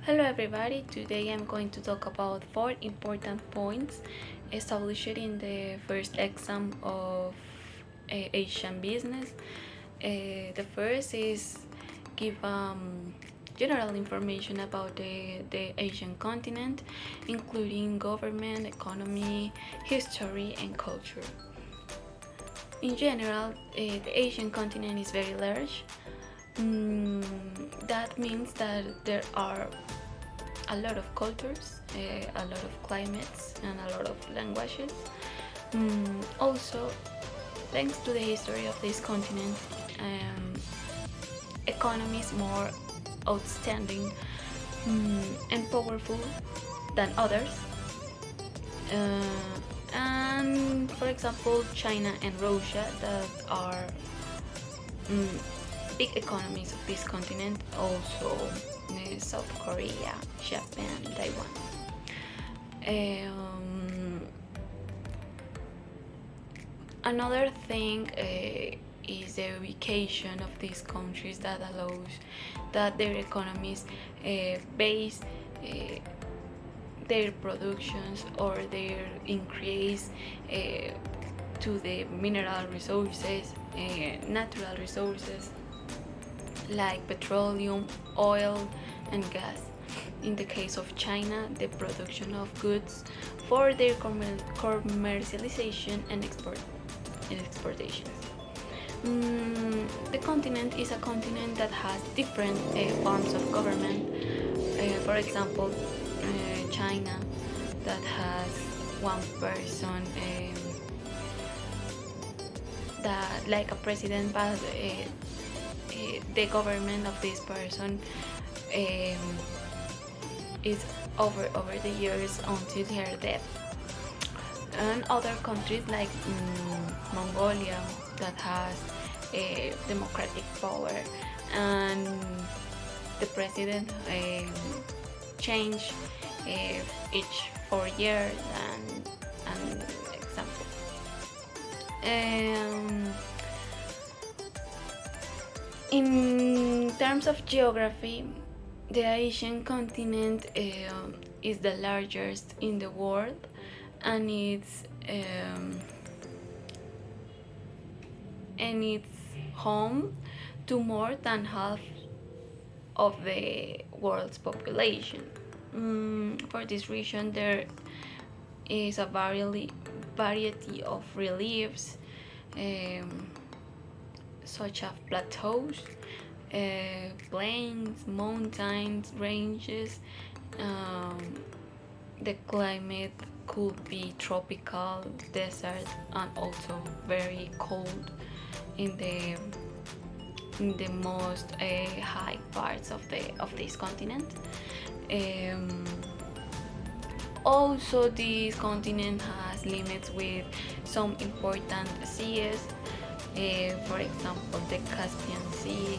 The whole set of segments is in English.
Hello everybody, today I'm going to talk about 4 important points established in the first exam of Asian business. The first is give general information about the Asian continent, including government, economy, history, and culture. In general, the Asian continent is very large. That means that there are a lot of cultures, a lot of climates, and a lot of languages. Also, thanks to the history of this continent, economy is more outstanding and powerful than others. And for example, China and Russia, that are big economies of this continent, also South Korea, Japan, Taiwan. Another thing is the ubication of these countries that allows that their economies base their productions or their increase to the mineral resources, natural resources like petroleum, oil, and gas. In the case of China, the production of goods for their commercialization and exportations. The continent is a continent that has different forms of government. For example, China, that has one person that like a president, but the government of this person is over the years until her death. And other countries like Mongolia, that has a democratic power, and the president change each 4 years, and example. In terms of geography, the Asian continent is the largest in the world, and it's home to more than half of the world's population. For this region, there is a variety of reliefs, such as plateaus, plains, mountains, ranges. The climate could be tropical, desert, and also very cold in the most high parts of this continent. Also, this continent has limits with some important seas, for example, the Caspian Sea,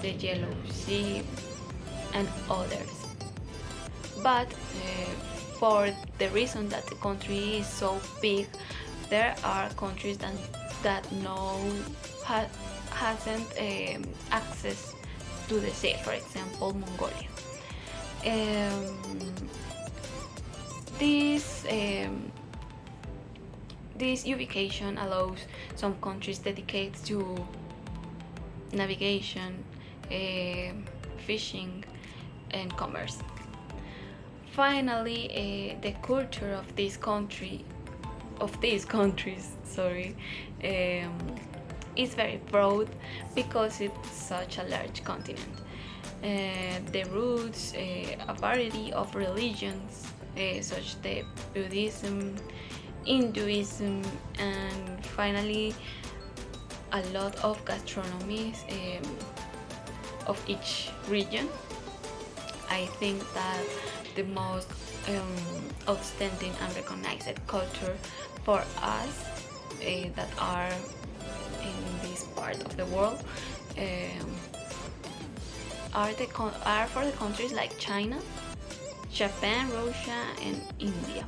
the Yellow Sea, and others. But for the reason that the country is so big, there are countries that hasn't access to the sea. For example, Mongolia. This ubication allows some countries dedicated to navigation, fishing, and commerce. Finally, the culture of these countries, is very broad because it's such a large continent. The roots, a variety of religions, such as Buddhism, Hinduism, and finally a lot of gastronomies of each region. I think that the most outstanding and recognized culture for us that are in this part of the world are for the countries like China, Japan, Russia, and India.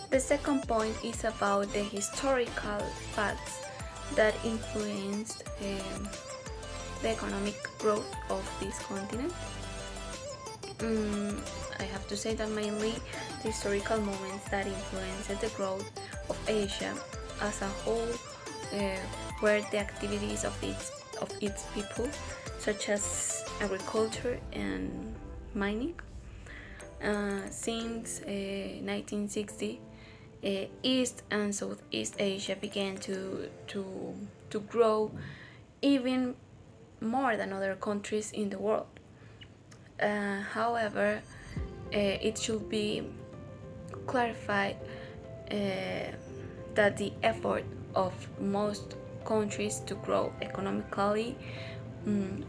The second point is about the historical facts that influenced the economic growth of this continent. Mm, I have to say that mainly the historical moments that influenced the growth of Asia as a whole uh, were the activities of its people, such as agriculture and mining. Since 1960, East and Southeast Asia began to grow even more than other countries in the world. However, it should be clarified that the effort of most countries to grow economically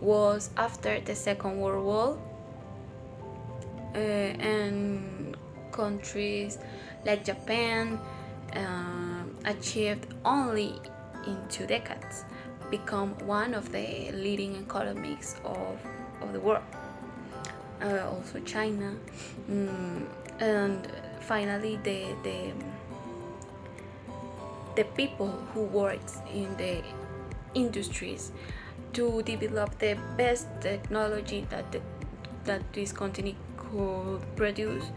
was after the Second World War, and countries like Japan achieved only in 2 decades become one of the leading economies of the world. Also China, and finally the people who works in the industries to develop the best technology that this continent could produce.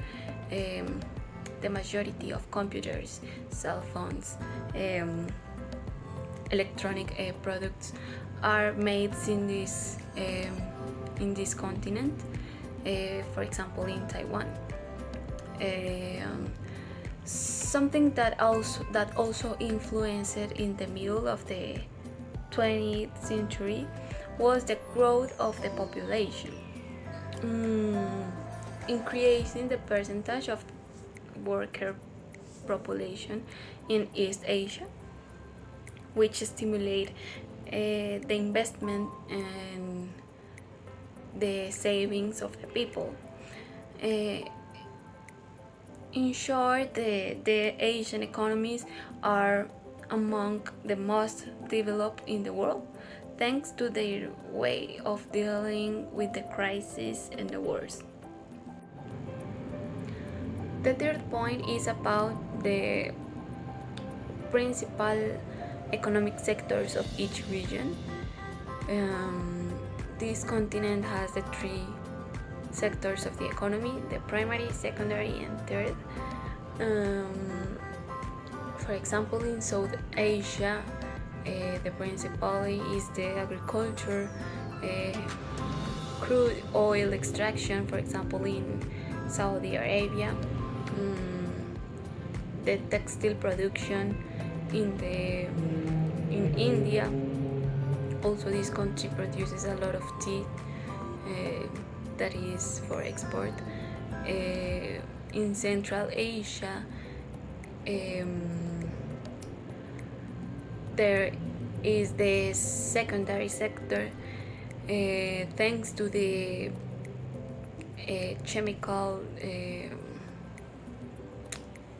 The majority of computers, cell phones, electronic products are made in this continent. For example, in Taiwan. Something that also influenced in the middle of the 20th century was the growth of the population, increasing the percentage of worker population in East Asia, which stimulate the investment and the savings of the people. In short, the Asian economies are among the most developed in the world, thanks to their way of dealing with the crisis and the wars. The third point is about the principal economic sectors of each region. This continent has the three sectors of the economy: the primary, secondary, and third. For example, in South Asia, the principal is the agriculture, crude oil extraction, for example, in Saudi Arabia, the textile production in India. Also, this country produces a lot of tea that is for export. In Central Asia, there is the secondary sector, thanks to the chemical,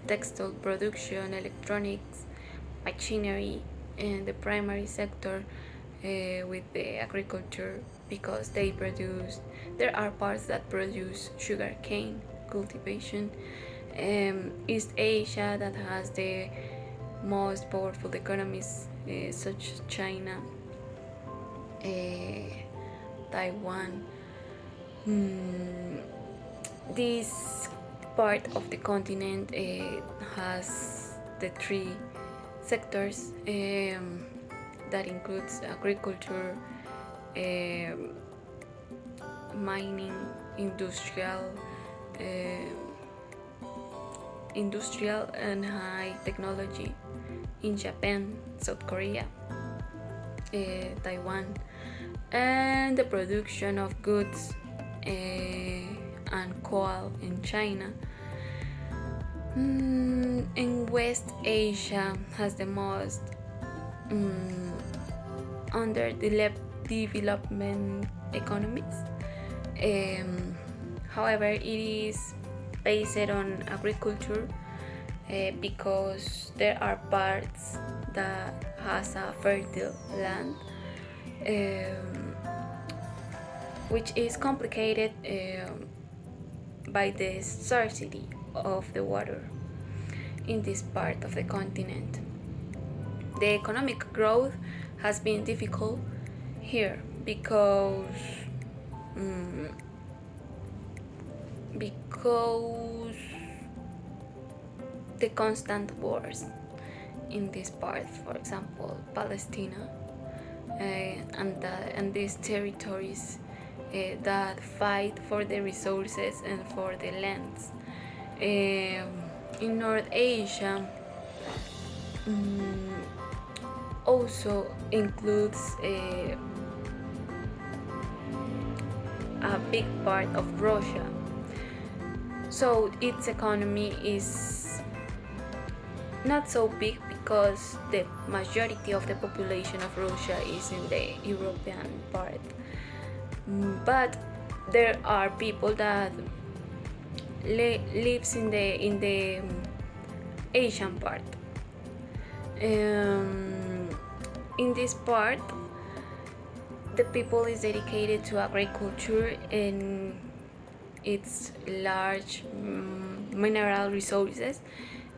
textile production, electronics, machinery, and the primary sector with the agriculture, because there are parts that produce sugar cane cultivation. East Asia, that has the most powerful economies, such as China, Taiwan. This part of the continent has the three sectors, that includes agriculture, mining, industrial and high technology in Japan, South Korea, Taiwan, and the production of goods and coal in China. In West Asia has the most underdevelopment economies. However, it is based on agriculture, because there are parts that has a fertile land, which is complicated by the scarcity of the water in this part of the continent. The economic growth has been difficult here because because the constant wars in this part, for example, Palestine, and these territories that fight for the resources and for the lands. In North Asia, also includes a big part of Russia. So its economy is not so big because the majority of the population of Russia is in the European part. But there are people that lives in the Asian part. In this part, the people is dedicated to agriculture and its large mineral resources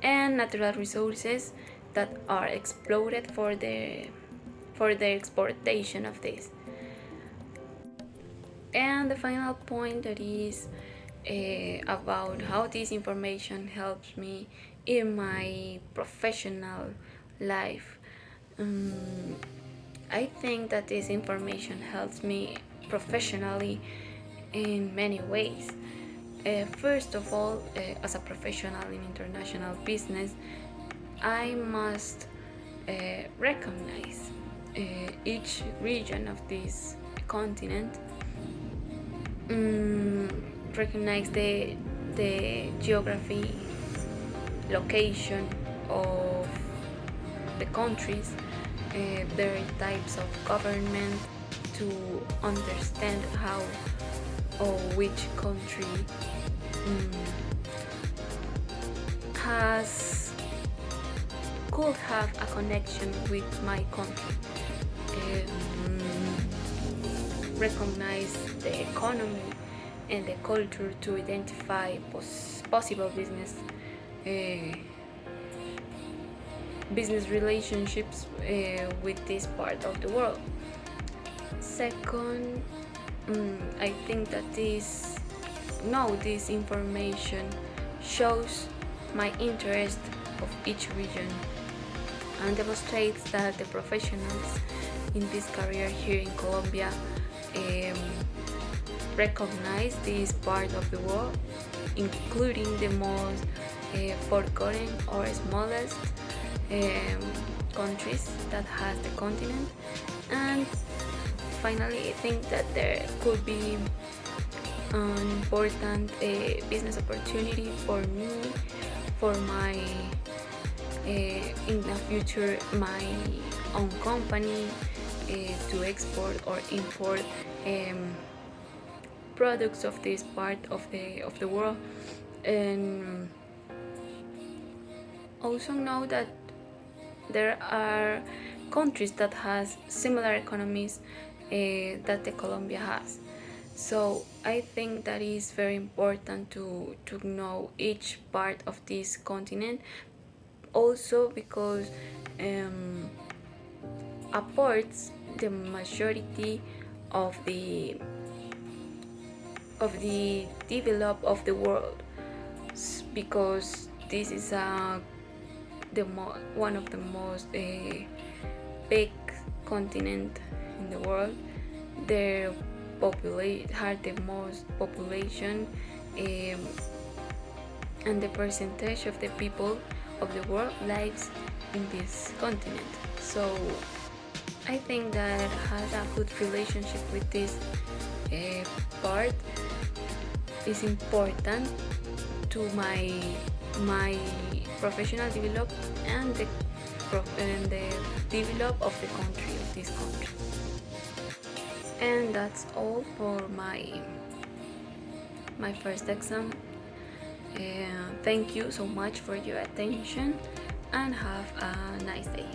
and natural resources that are exploited for the exportation of this. And the final point that is about how this information helps me in my professional life. I think that this information helps me professionally in many ways. First of all, as a professional in international business, I must recognize each region of this continent, recognize the geography, location of the countries, their types of government, to understand how or which country could have a connection with my country. Recognize the economy and the culture to identify possible business relationships with this part of the world. Second, I think that this information shows my interest of each region and demonstrates that the professionals in this career here in Colombia recognize this part of the world, including the most forgotten or smallest countries that has the continent. And finally, I think that there could be an important business opportunity for me, for my in the future, my own company, to export or import products of this part of the world. And also know that there are countries that has similar economies that the Colombia has. So I think that is very important to know each part of this continent, also because apports the majority of the develop of the world, because this is one of the most big continent in the world. Their had the most population, and the percentage of the people of the world lives in this continent. So I think that has a good relationship with this part is important to my professional develop and the develop of the country, of this country. And that's all for my first exam. Thank you so much for your attention and have a nice day.